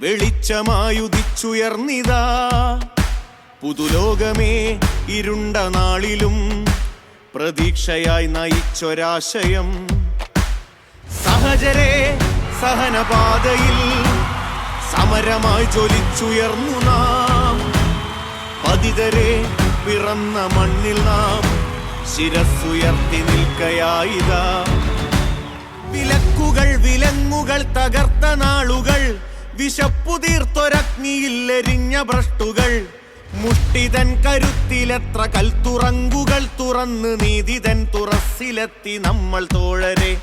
വെളിച്ചമായുദിച്ചുയർന്നിതാ. പുതുലോകമേ ഇരുണ്ട നാളിലും പ്രതീക്ഷയായി നയിച്ചൊരാശയം. സഹചരേ സഹനപാതയിൽ സമരമായി ജ്വലിച്ചുയർന്നു നാം. പതിതരെ പിറന്ന മണ്ണിൽ നാം ശിരസ്സുയർത്തി നിൽക്കയായിതാ. വിലക്കുകൾ വിലങ്ങുകൾ തകർത്ത നാളുകൾ, വിശപ്പുതീർത്തൊരഗ്നിയിൽ എരിഞ്ഞ ഭ്രഷ്ടുകൾ. മുഷ്ടിതൻ കരുത്തിലെത്ര കൽത്തുറങ്കുകൾ തുറന്ന് നീതിതൻ തുറസ്സിലെത്തി നമ്മൾ തോഴരെ.